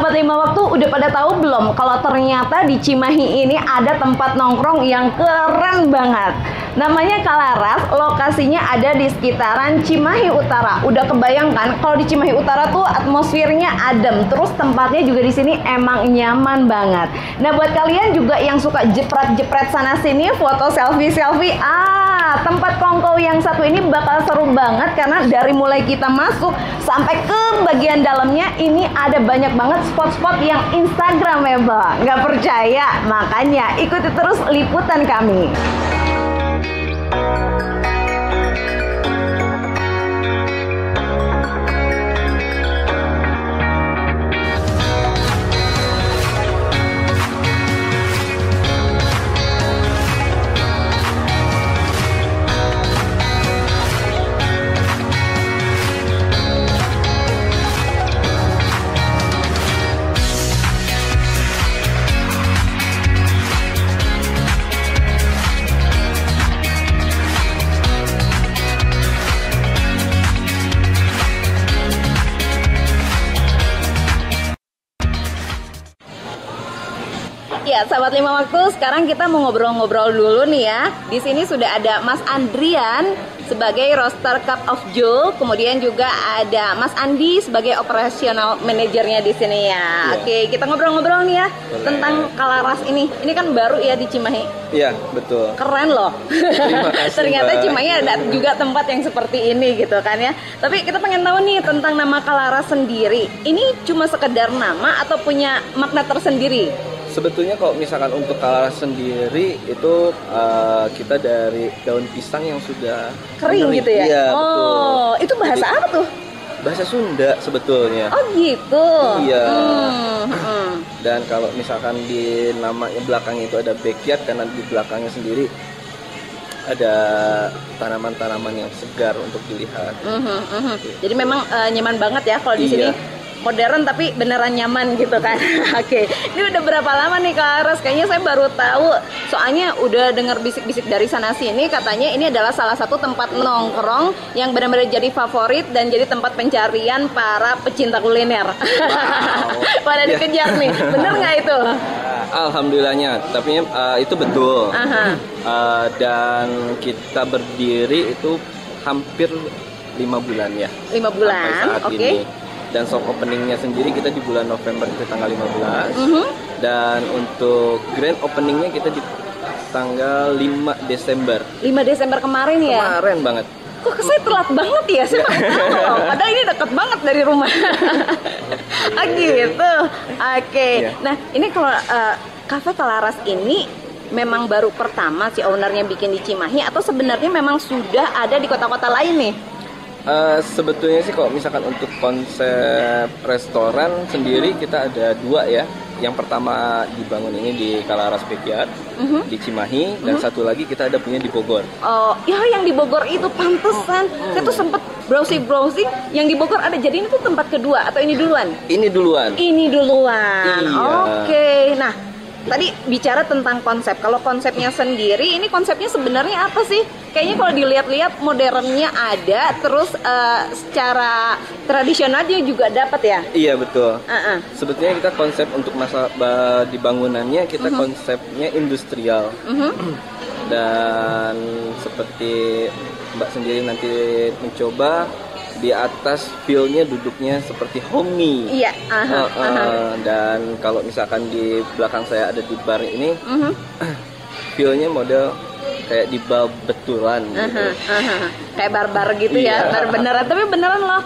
Sahabat Lima Waktu udah pada tahu belum kalau ternyata di Cimahi ini ada tempat nongkrong yang keren banget. Namanya Kalaras, lokasinya ada di sekitaran Cimahi Utara. Udah kebayangkan kalau di Cimahi Utara tuh atmosfernya adem, terus tempatnya juga di sini emang nyaman banget. Nah, buat kalian juga yang suka jepret-jepret sana sini, foto selfie-selfie, tempat kongkow yang satu ini bakal seru banget karena dari mulai kita masuk sampai ke bagian dalamnya ini ada banyak banget spot-spot yang instagramable. Nggak percaya? Makanya ikuti terus liputan kami. Ya, sahabat Lima Waktu, sekarang kita mau ngobrol-ngobrol dulu nih ya. Di sini sudah ada Mas Andrian sebagai roaster Cup of Joe, kemudian juga ada Mas Andi sebagai operational manajernya di sini ya. Oke, kita ngobrol-ngobrol nih ya. Boleh. Tentang Kalaras ini. Ini kan baru ya di Cimahi. Iya, betul. Keren loh. Terima kasih. Ternyata Cimahi ada juga tempat yang seperti ini gitu kan ya. Tapi kita pengen tahu nih tentang nama Kalaras sendiri. Ini cuma sekedar nama atau punya makna tersendiri? Sebetulnya kalau misalkan untuk Kalaras sendiri itu kita dari daun pisang yang sudah kering gitu ya? Iya, betul. Itu bahasa jadi, apa tuh? Bahasa Sunda sebetulnya. Oh gitu? Iya. Dan kalau misalkan di namanya belakangnya itu ada backyard, karena di belakangnya sendiri ada tanaman-tanaman yang segar untuk dilihat. Jadi memang nyaman banget ya kalau di sini. Modern tapi beneran nyaman gitu kan. Oke, ini udah berapa lama nih Kalaras? Kayaknya saya baru tahu. Soalnya udah dengar bisik-bisik dari sana sini katanya ini adalah salah satu tempat nongkrong yang benar-benar jadi favorit dan jadi tempat pencarian para pecinta kuliner. Wow. Pada dikejar nih, bener nggak itu? Alhamdulillahnya, tapi itu betul. Dan kita berdiri itu hampir 5 bulan ya. 5 bulan, oke. Dan soft openingnya sendiri kita di bulan November itu tanggal 15. Dan untuk grand openingnya kita di tanggal 5 Desember. 5 Desember kemarin ya? Kemarin banget. Kok saya telat banget ya? Saya tahu. Padahal ini deket banget dari rumah. Gitu. Oke. Nah, ini kalau Cafe Kalaras ini memang baru pertama si ownernya bikin di Cimahi atau sebenarnya memang sudah ada di kota-kota lain nih? Sebetulnya sih kalau misalkan untuk konsep restoran sendiri kita ada 2 ya. Yang pertama dibangun ini di Kalaras Backyard di Cimahi, dan satu lagi kita ada punya di Bogor. Oh ya, yang di Bogor itu pantesan. Saya tuh sempet browsing yang di Bogor ada. Jadi ini tuh tempat kedua atau ini duluan? Ini duluan. Ini duluan. Iya. Oke. Nah, tadi bicara tentang konsep. Kalau konsepnya sendiri, ini konsepnya sebenarnya apa sih? Kayaknya kalau dilihat-lihat modernnya ada, terus secara tradisional dia juga dapat ya? Iya, betul. Sebetulnya kita konsep untuk masa di bangunannya kita konsepnya industrial. Dan seperti Mbak sendiri nanti mencoba, di atas feel-nya duduknya seperti homey. Iya. Dan kalau misalkan di belakang saya ada di bar ini, feel-nya model kayak di bar betulan gitu. Kayak bar-bar gitu ya, bar beneran. Tapi beneran loh,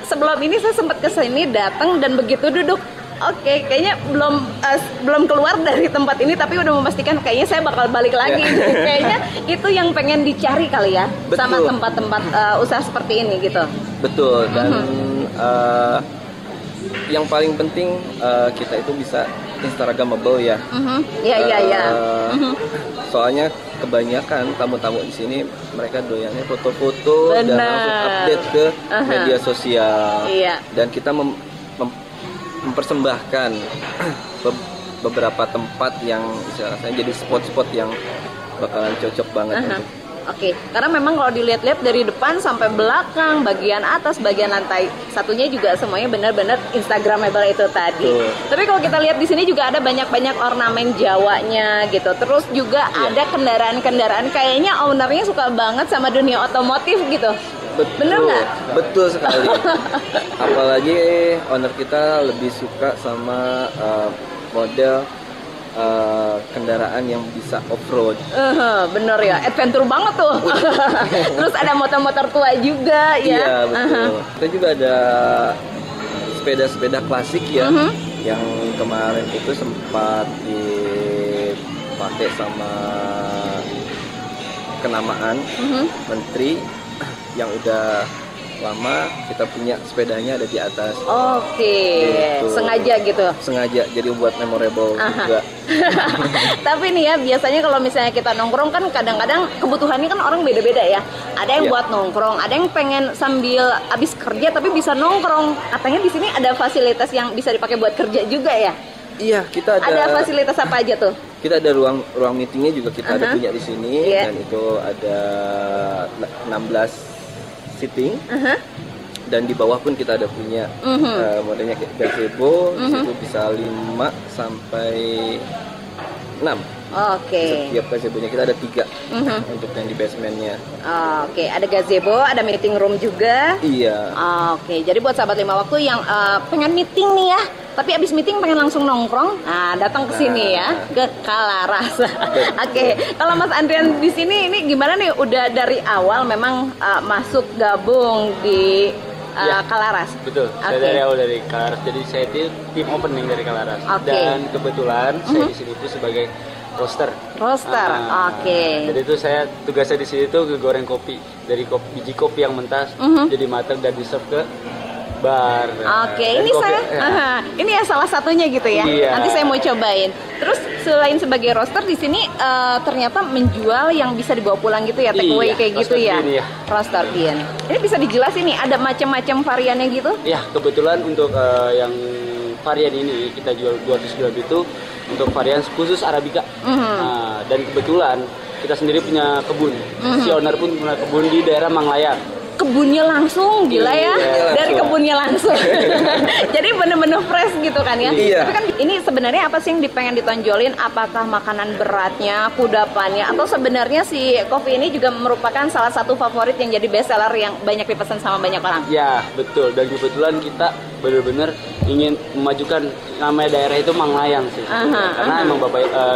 sebelum ini saya sempat kesini datang dan begitu duduk, oke, kayaknya belum keluar dari tempat ini, tapi udah memastikan kayaknya saya bakal balik lagi. Kayaknya itu yang pengen dicari kali ya. Betul. Sama tempat-tempat usaha seperti ini gitu. Betul. Dan yang paling penting kita itu bisa instagramable ya. Iya. Soalnya kebanyakan tamu-tamu di sini mereka doyannya foto-foto dan langsung update ke media sosial. Iya. Dan kita mempersembahkan beberapa tempat yang istilahnya jadi spot-spot yang bakalan cocok banget untuk Oke, karena memang kalau dilihat-lihat dari depan sampai belakang, bagian atas, bagian lantai satunya juga semuanya benar-benar Instagramable itu tadi. Tapi kalau kita lihat di sini juga ada banyak-banyak ornamen Jawanya gitu. Terus juga ada kendaraan-kendaraan, kayaknya ownernya suka banget sama dunia otomotif gitu. Betul, bener nggak? Betul sekali. Apalagi owner kita lebih suka sama model kendaraan yang bisa off-road. Bener ya, adventure banget tuh. Terus ada motor-motor tua juga ya. Iya, betul. Kita juga ada sepeda-sepeda klasik ya, yang kemarin itu sempat dipakai sama kenamaan menteri yang udah lama, kita punya sepedanya ada di atas. Oke, gitu. Sengaja gitu. Sengaja, jadi buat memorable juga. Tapi nih ya, biasanya kalau misalnya kita nongkrong kan kadang-kadang kebutuhannya kan orang beda-beda ya. Ada yang buat nongkrong, ada yang pengen sambil habis kerja tapi bisa nongkrong. Katanya di sini ada fasilitas yang bisa dipakai buat kerja juga ya? Iya, kita ada fasilitas apa aja tuh? Kita ada ruang meetingnya juga kita ada punya di sini, dan itu ada 16 seating, dan di bawah pun kita ada punya modelnya kayak gazebo, itu bisa 5 sampai 6. Oke. Setiap gazebonya kita ada 3 untuk yang di basementnya. Oke, ada gazebo, ada meeting room juga. Iya. Oke, jadi buat sahabat 5 waktu yang pengen meeting nih ya, tapi abis meeting pengen langsung nongkrong, nah datang ke sini ya, ke Kalaras. Oke, kalau Mas Andrian di sini ini gimana nih? Udah dari awal memang masuk gabung di Kalaras. Betul. Saya dari awal dari Kalaras. Jadi saya itu tim opening dari Kalaras. Dan kebetulan saya di sini itu sebagai roaster. Oke. Jadi itu saya tugasnya di sini tuh goreng kopi dari biji kopi yang mentah jadi matang dan di serve ke bar. Oke, ini saya ini ya salah satunya gitu ya. Iya. Nanti saya mau cobain. Terus selain sebagai roaster di sini ternyata menjual yang bisa dibawa pulang gitu ya, take away kayak gitu ya. Roaster bean. Ini bisa dijelasin nih, ada macam-macam variannya gitu? Ya, kebetulan untuk yang varian ini kita jual 200 gram itu untuk varian khusus Arabica. Nah, dan kebetulan kita sendiri punya kebun. Si owner pun punya kebun di daerah Manglayang. Kebunnya langsung, gila ya, dari kebunnya langsung. Jadi bener-bener fresh gitu kan ya. Tapi kan ini sebenarnya apa sih yang pengen ditonjolin? Apakah makanan beratnya, kudapannya, atau sebenarnya si kopi ini juga merupakan salah satu favorit yang jadi best seller yang banyak dipesan sama banyak orang? Ya, betul. Dan kebetulan kita bener-bener ingin memajukan namanya daerah itu Manglayang sih. Karena emang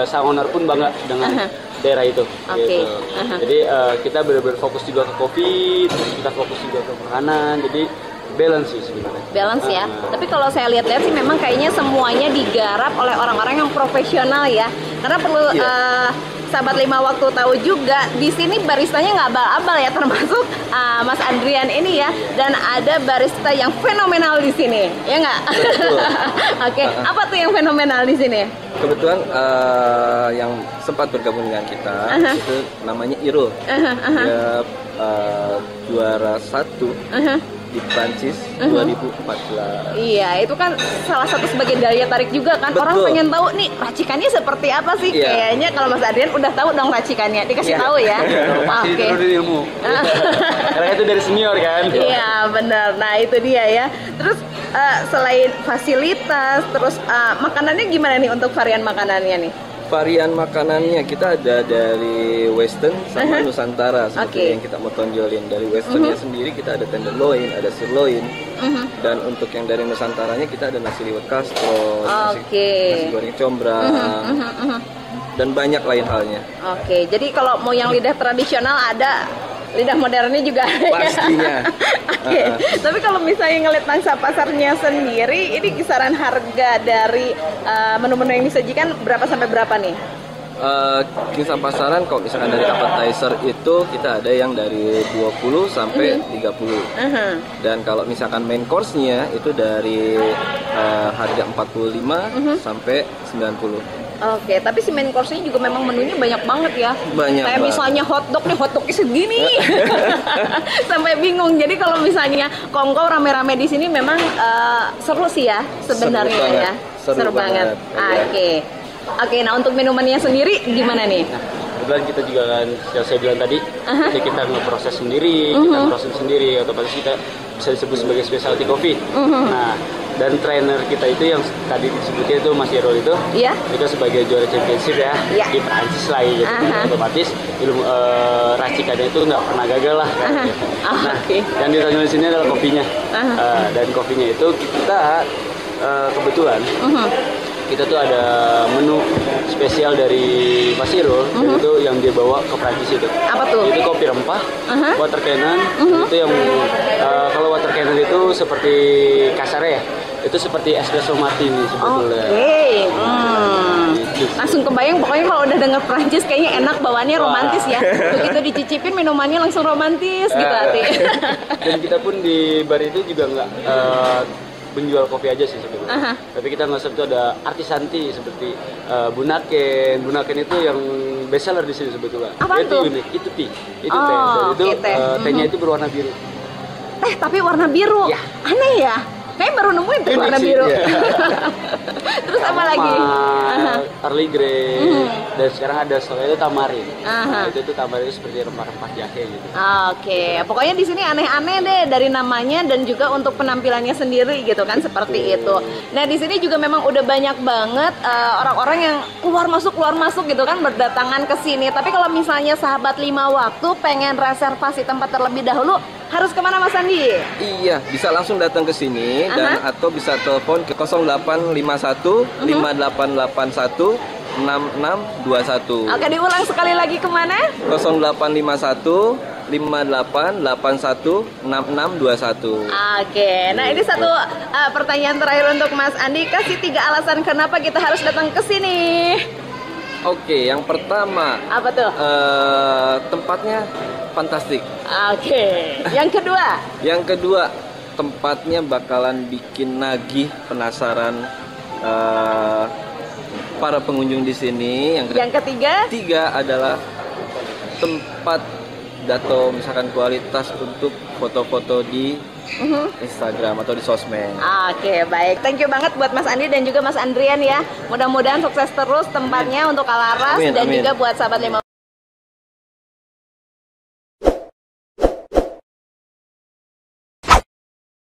sang owner pun bangga dengan daerah itu. Gitu. Jadi kita benar-benar fokus juga ke kopi, terus kita fokus juga ke makanan. Jadi balance sih sebenarnya. Balance ya. Tapi kalau saya lihat-lihat sih memang kayaknya semuanya digarap oleh orang-orang yang profesional ya. Karena perlu sahabat 5 waktu tahu juga di sini baristanya nggak abal-abal ya, termasuk Mas Andrian ini ya. Dan ada barista yang fenomenal di sini, ya nggak? Oke, apa tuh yang fenomenal di sini? Kebetulan yang sempat bergabung dengan kita itu namanya Irul. Dia juara 1 di Prancis 2014. Iya, itu kan salah satu sebagai daya tarik juga kan. Orang pengen tahu nih racikannya seperti apa sih. Kayaknya kalau Mas Adrian udah tahu dong racikannya, dikasih tahu ya. Oke. Itu ilmu. Karena itu dari senior kan. Iya, benar. Nah, itu dia ya. Terus selain fasilitas, terus makanannya gimana nih untuk varian makanannya nih? Varian makanannya kita ada dari Western sama Nusantara seperti yang kita mau tonjolin. Dari Westernnya sendiri kita ada tenderloin, ada sirloin, dan untuk yang dari Nusantaranya kita ada nasi liwet Castro, nasi goreng combrang, dan banyak lain halnya. Oke, jadi kalau mau yang lidah tradisional ada, lidah modernnya juga pastinya. Tapi kalau misalnya ngeliat pangsa pasarnya sendiri, ini kisaran harga dari menu-menu yang disajikan berapa sampai berapa nih? Kisah pasaran kalau misalkan dari appetizer itu kita ada yang dari 20 sampai 30. Dan kalau misalkan main course-nya itu dari harga 45 sampai 90. Oke, tapi si main course-nya juga memang menunya banyak banget ya. Banyak. Kayak misalnya hotdog nih, hotdognya segini. Sampai bingung. Jadi kalau misalnya kongko rame-rame di sini memang seru sih ya sebenarnya ya. Seru banget. Oke, nah untuk minumannya sendiri gimana nih? Nah, kebetulan kita juga kan yang saya bilang tadi, jadi kita ngeproses sendiri, kita proses sendiri, otomatis kita bisa disebut sebagai specialty coffee. Nah, dan trainer kita itu yang tadi disebutnya itu Mas Irul itu, itu sebagai juara championship ya, di Prancis lah gitu. Otomatis ilmu racikannya itu nggak pernah gagal lah. Gitu. Nah, yang ditonjol di sini adalah kopinya, dan kopinya itu kita kebetulan kita tuh ada menu spesial dari Mas Irul, itu yang dia bawa ke Prancis itu. Apa tuh? Itu kopi rempah, water cannon. Itu yang kalau water cannon itu seperti kasarnya ya, itu seperti espresso martini sebetulnya. Langsung kebayang pokoknya kalau udah denger Prancis kayaknya enak, bawaannya romantis ya. Begitu dicicipin minumannya langsung romantis gitu hati. Dan kita pun di bar itu juga nggak menjual kopi aja sih sebetulnya. Tapi kita nge-serve itu ada artisanti seperti Bunaken. Bunaken itu yang best seller di sini sebetulnya. Apa itu tuh? unik, itu teh. Itu teh. Dan itu tehnya itu berwarna biru. Teh tapi warna biru. Ya. Aneh ya. Kayaknya baru nemuin tuh warna sih, biru. Ya. Terus apa lagi? Early Grey. Dan sekarang ada stoknya itu tamarin. Nah, itu tuh tamarin itu seperti rempah-rempah jahe gitu. Oke, pokoknya di sini aneh-aneh deh dari namanya dan juga untuk penampilannya sendiri gitu kan seperti itu. Nah di sini juga memang udah banyak banget orang-orang yang keluar masuk gitu kan berdatangan ke sini. Tapi kalau misalnya sahabat 5 waktu pengen reservasi tempat terlebih dahulu harus kemana Mas Andi? Iya, bisa langsung datang ke sini dan atau bisa telepon ke 0851 5881 6621. Oke, diulang sekali lagi kemana? 0851 5881 6621. Oke, nah ini satu pertanyaan terakhir untuk Mas Andi. Kasih 3 alasan kenapa kita harus datang ke sini. Oke, yang pertama, apa tuh? Tempatnya fantastik. Oke, yang kedua? Yang kedua, tempatnya bakalan bikin nagih, penasaran para pengunjung di sini. Yang ketiga? Tiga adalah tempat atau misalkan kualitas untuk foto-foto di Instagram atau di sosmed. Oke, baik. Thank you banget buat Mas Andi dan juga Mas Andrian ya. Mudah-mudahan sukses terus tempatnya untuk Kalaras dan juga buat sahabat 5